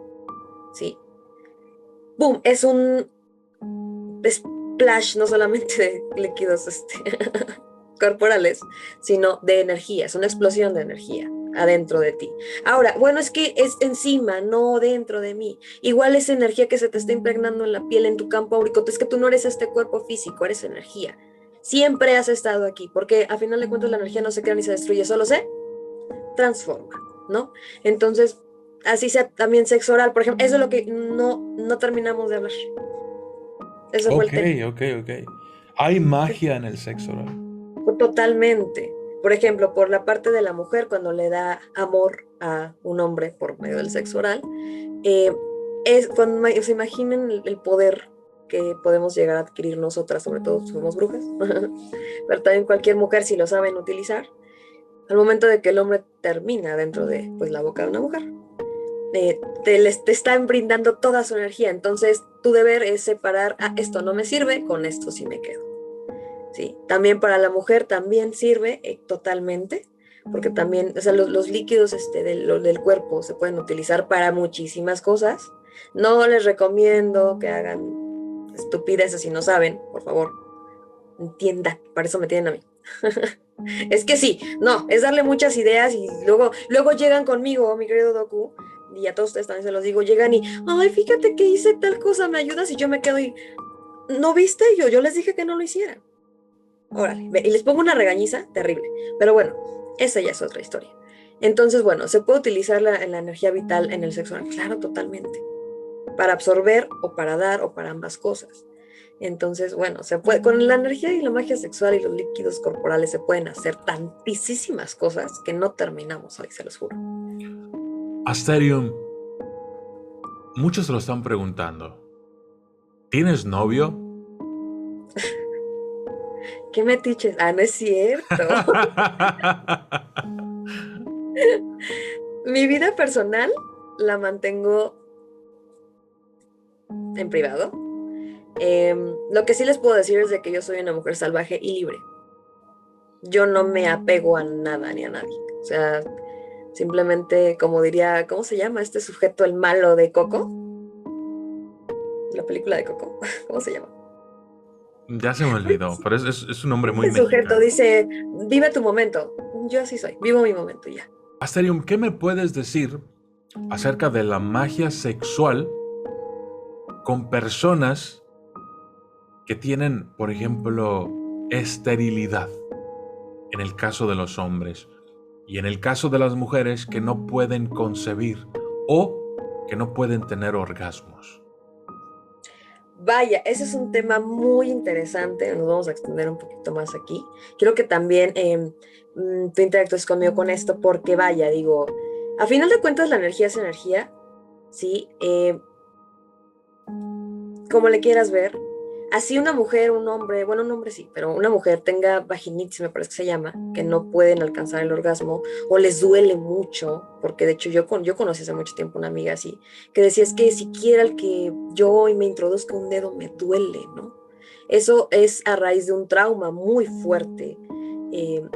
¿sí? ¡Boom! Es un splash no solamente de líquidos corporales, sino de energía, es una explosión de energía adentro de ti. Ahora, bueno, es que es encima, no dentro de mí. Igual esa energía que se te está impregnando en la piel, en tu campo auricular, es que tú no eres este cuerpo físico, eres energía. Siempre has estado aquí, porque a final de cuentas la energía no se crea ni se destruye, solo se transforma, ¿no? Entonces, así sea también sexo oral, por ejemplo, eso es lo que no terminamos de hablar. Eso fue Ok, el tema. ok. Hay magia en el sexo oral. Totalmente. Por ejemplo, por la parte de la mujer, cuando le da amor a un hombre por medio del sexo oral, eh, es cuando se imaginen el poder que podemos llegar a adquirir nosotras, sobre todo si somos brujas, pero también cualquier mujer si lo saben utilizar, al momento de que el hombre termina dentro de pues, la boca de una mujer, te están brindando toda su energía, entonces tu deber es separar, esto no me sirve, con esto sí me quedo. ¿Sí? También para la mujer también sirve totalmente, porque también, o sea, los líquidos del cuerpo se pueden utilizar para muchísimas cosas, No les recomiendo que hagan estupideces si no saben, por favor. Entiendan, para eso me tienen a mí. Es que sí, no, es darle muchas ideas y luego llegan conmigo, mi querido Doku, y a todos ustedes también se los digo, llegan y, ay, fíjate que hice tal cosa, ¿me ayudas? Y yo me quedo y, ¿no viste? Yo les dije que no lo hicieran. Órale, y les pongo una regañiza terrible. Pero bueno, esa ya es otra historia. Entonces, bueno, ¿se puede utilizar la energía vital en el sexo oral? Claro, totalmente. Para absorber o para dar o para ambas cosas. Entonces, bueno, se puede, con la energía y la magia sexual y los líquidos corporales se pueden hacer tantísimas cosas que no terminamos hoy, se los juro. Asterium, muchos se lo están preguntando. ¿Tienes novio? ¿Qué metiches? Ah, no es cierto. Mi vida personal la mantengo en privado. Lo que sí les puedo decir es de que yo soy una mujer salvaje y libre. Yo no me apego a nada ni a nadie. O sea, simplemente, como diría, ¿cómo se llama este sujeto, el malo de Coco? La película de Coco. ¿Cómo se llama? Ya se me olvidó, pero es un nombre muy El sujeto mexicano. dice, vive tu momento. Yo así soy, vivo mi momento ya. Asterium, ¿qué me puedes decir acerca de la magia sexual con personas que tienen, por ejemplo, esterilidad? En el caso de los hombres y en el caso de las mujeres que no pueden concebir o que no pueden tener orgasmos. Vaya, ese es un tema muy interesante, nos vamos a extender un poquito más aquí. Quiero que también tú interactúes conmigo con esto, porque vaya, digo, a final de cuentas la energía es energía, ¿sí? Como le quieras ver, así una mujer, un hombre, bueno, un hombre sí, pero una mujer tenga vaginitis, me parece que se llama, que no pueden alcanzar el orgasmo o les duele mucho, porque de hecho yo conocí hace mucho tiempo una amiga así, que decía es que siquiera el que yo hoy me introduzca un dedo me duele, ¿no? Eso es a raíz de un trauma muy fuerte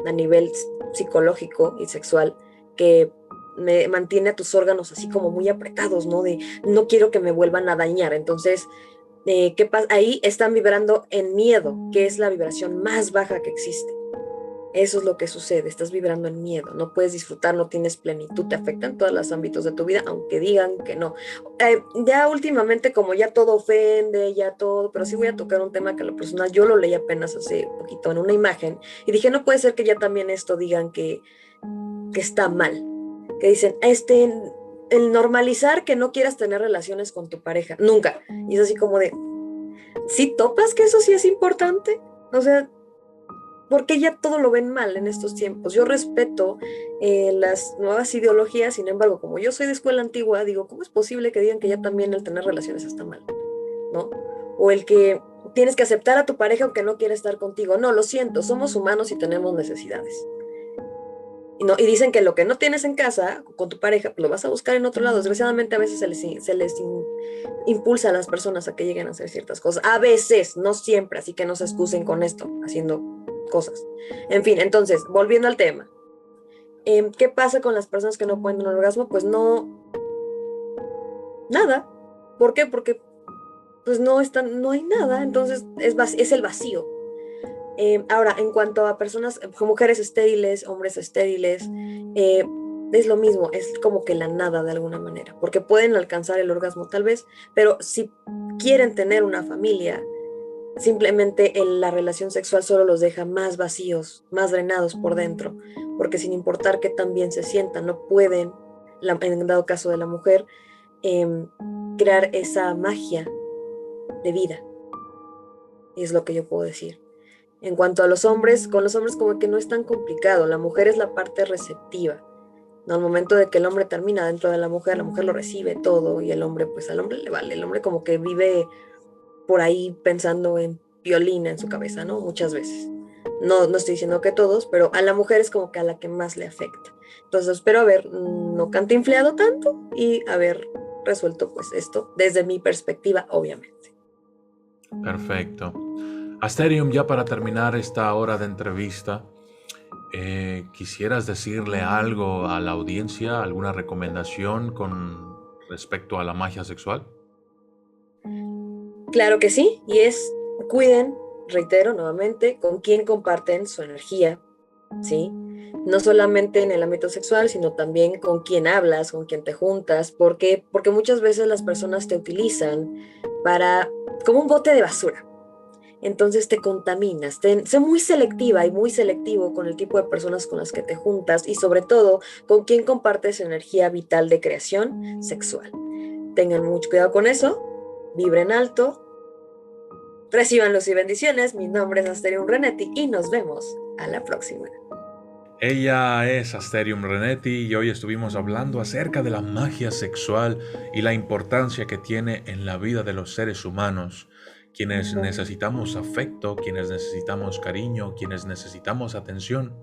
a nivel psicológico y sexual que me mantiene a tus órganos así como muy apretados, ¿no? De no quiero que me vuelvan a dañar, entonces ¿qué pasa? Ahí están vibrando en miedo, que es la vibración más baja que existe. Eso es lo que sucede, estás vibrando en miedo, no puedes disfrutar, no tienes plenitud, te afectan todos los ámbitos de tu vida, aunque digan que no. Ya últimamente como ya todo ofende, ya todo, pero sí voy a tocar un tema que a lo personal yo lo leí apenas hace poquito en una imagen y dije, no puede ser que ya también esto digan que está mal, que dicen, el normalizar que no quieras tener relaciones con tu pareja, nunca. Y es así como de, ¿sí topas que eso sí es importante? O sea, porque ya todo lo ven mal en estos tiempos. Yo respeto las nuevas ideologías, sin embargo, como yo soy de escuela antigua, digo, ¿cómo es posible que digan que ya también el tener relaciones está mal? ¿No? O el que tienes que aceptar a tu pareja aunque no quiera estar contigo. No, lo siento, somos humanos y tenemos necesidades. Y dicen que lo que no tienes en casa con tu pareja, lo vas a buscar en otro lado. Desgraciadamente a veces se les impulsa a las personas a que lleguen a hacer ciertas cosas. A veces, no siempre, así que no se excusen con esto, haciendo cosas. En fin, entonces, volviendo al tema. ¿Qué pasa con las personas que no pueden tener orgasmo? Pues no, nada. ¿Por qué? Porque pues no hay nada, entonces es el vacío. Ahora, en cuanto a personas, mujeres estériles, hombres estériles, es lo mismo, es como que la nada de alguna manera, porque pueden alcanzar el orgasmo tal vez, pero si quieren tener una familia, simplemente la relación sexual solo los deja más vacíos, más drenados por dentro, porque sin importar qué tan bien se sientan, no pueden, en dado caso de la mujer, eh, crear esa magia de vida, es lo que yo puedo decir. En cuanto a los hombres, con los hombres como que no es tan complicado, la mujer es la parte receptiva. ¿No? Al momento de que el hombre termina dentro de la mujer lo recibe todo y el hombre, pues al hombre le vale, el hombre como que vive por ahí pensando en violín en su cabeza, ¿no? Muchas veces. No, no estoy diciendo que todos, pero a la mujer es como que a la que más le afecta. Entonces espero haber no cantinfleado tanto y haber resuelto pues esto desde mi perspectiva, obviamente. Perfecto. Asterium, ya para terminar esta hora de entrevista, ¿quisieras decirle algo a la audiencia, alguna recomendación con respecto a la magia sexual? Claro que sí, y cuiden, reitero nuevamente, con quién comparten su energía, ¿sí? No solamente en el ámbito sexual, sino también con quién hablas, con quién te juntas, porque muchas veces las personas te utilizan como un bote de basura. Entonces te contaminas. Sé muy selectiva y muy selectivo con el tipo de personas con las que te juntas y sobre todo con quién compartes energía vital de creación sexual. Tengan mucho cuidado con eso, vibren alto, reciban luz y bendiciones. Mi nombre es Asterium Renetti y nos vemos a la próxima. Ella es Asterium Renetti y hoy estuvimos hablando acerca de la magia sexual y la importancia que tiene en la vida de los seres humanos, quienes necesitamos afecto, quienes necesitamos cariño, quienes necesitamos atención.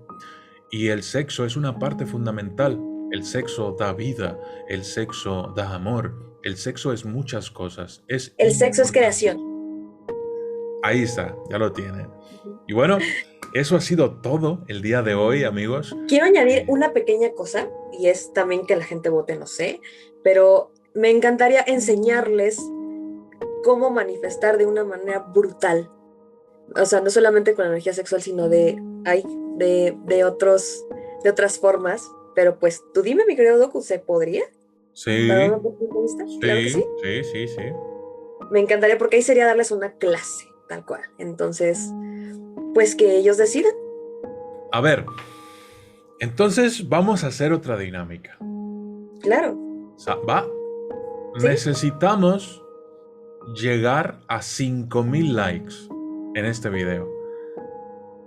Y el sexo es una parte fundamental. El sexo da vida, el sexo da amor, el sexo es muchas cosas. El sexo es creación. Ahí está, ya lo tiene. Y bueno, eso ha sido todo el día de hoy, amigos. Quiero añadir una pequeña cosa, y es también que la gente vote, no sé, pero me encantaría enseñarles cómo manifestar de una manera brutal. O sea, no solamente con la energía sexual, sino de otras formas. Pero pues, tú dime, mi querido Doku, ¿se podría? Sí, ¿Para un punto de vista? sí, Claro que sí. sí. Me encantaría porque ahí sería darles una clase, tal cual. Entonces, pues que ellos decidan. A ver, entonces vamos a hacer otra dinámica. Claro. ¿Va? ¿Sí? Necesitamos llegar a 5,000 likes en este video.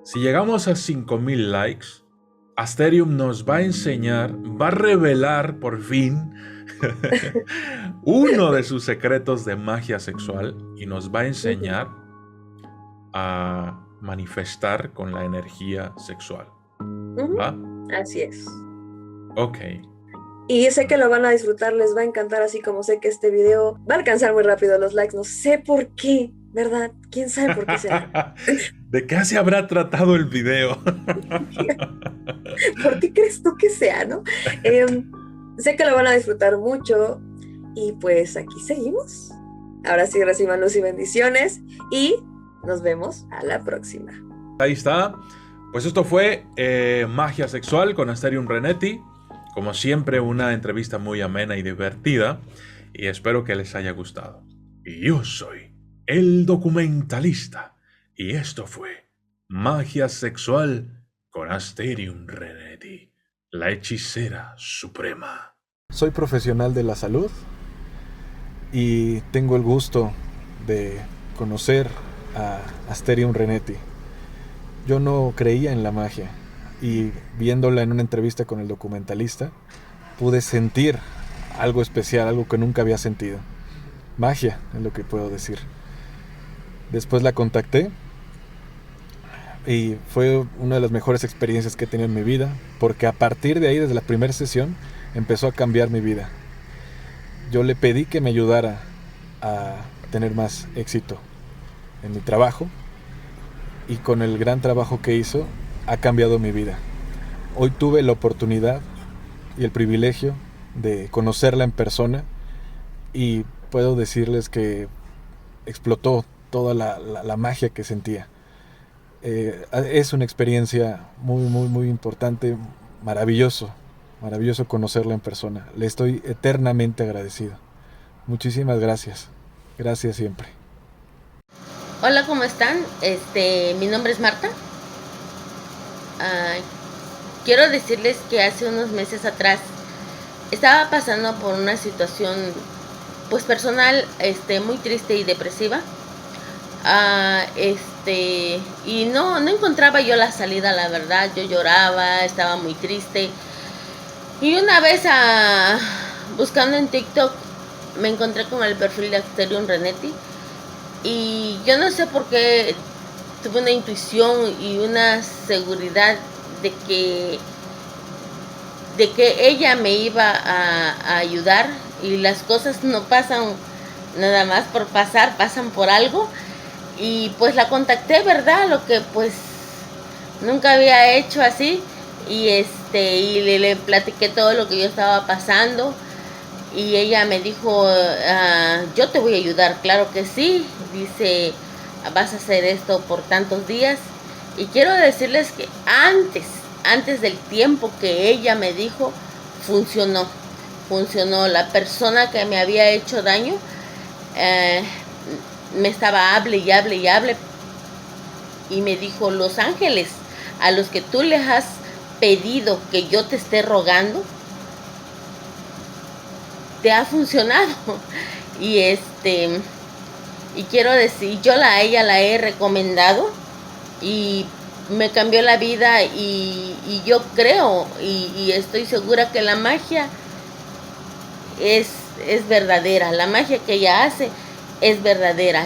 Si llegamos a 5,000 likes, Asterium nos va a enseñar, va a revelar por fin uno de sus secretos de magia sexual y nos va a enseñar a manifestar con la energía sexual. ¿Va? Así es. Ok. Y sé que lo van a disfrutar, les va a encantar, así como sé que este video va a alcanzar muy rápido los likes. No sé por qué, ¿verdad? ¿Quién sabe por qué será? ¿De qué se habrá tratado el video? ¿Por qué crees tú que sea, no? Sé que lo van a disfrutar mucho y pues aquí seguimos. Ahora sí reciban luz y bendiciones y nos vemos a la próxima. Ahí está. Pues esto fue Magia Sexual con Asterium Renetti. Como siempre, una entrevista muy amena y divertida. Y espero que les haya gustado. Y yo soy el documentalista. Y esto fue Magia Sexual con Asterium Renetti, la hechicera suprema. Soy profesional de la salud y tengo el gusto de conocer a Asterium Renetti. Yo no creía en la magia y viéndola en una entrevista con el documentalista pude sentir algo especial, algo que nunca había sentido. Magia es lo que puedo decir. Después la contacté y fue una de las mejores experiencias que he tenido en mi vida, porque a partir de ahí, desde la primera sesión, empezó a cambiar mi vida. Yo le pedí que me ayudara a tener más éxito en mi trabajo y con el gran trabajo que hizo ha cambiado mi vida. Hoy tuve la oportunidad y el privilegio de conocerla en persona y puedo decirles que explotó toda la magia que sentía. Es una experiencia muy importante, maravilloso conocerla en persona. Le estoy eternamente agradecido. Muchísimas gracias. Gracias siempre. Hola, ¿cómo están? Mi nombre es Marta. Quiero decirles que hace unos meses atrás estaba pasando por una situación pues personal muy triste y depresiva. Y no encontraba yo la salida, la verdad. Yo lloraba, estaba muy triste. Y una vez buscando en TikTok me encontré con el perfil de Asterium Renetti. Y yo no sé por qué tuve una intuición y una seguridad de que ella me iba a ayudar. Y las cosas no pasan nada más por pasar, pasan por algo. Y pues la contacté, ¿verdad? Lo que pues nunca había hecho así. Y le platiqué todo lo que yo estaba pasando. y ella me dijo, yo te voy a ayudar, claro que sí, dice, vas a hacer esto por tantos días. Y quiero decirles que antes del tiempo que ella me dijo, funcionó. La persona que me había hecho daño me estaba hable y me dijo, los ángeles a los que tú les has pedido que yo te esté rogando, te ha funcionado. Y y quiero decir, yo a ella la he recomendado y me cambió la vida, y yo creo y estoy segura que la magia es verdadera, la magia que ella hace es verdadera.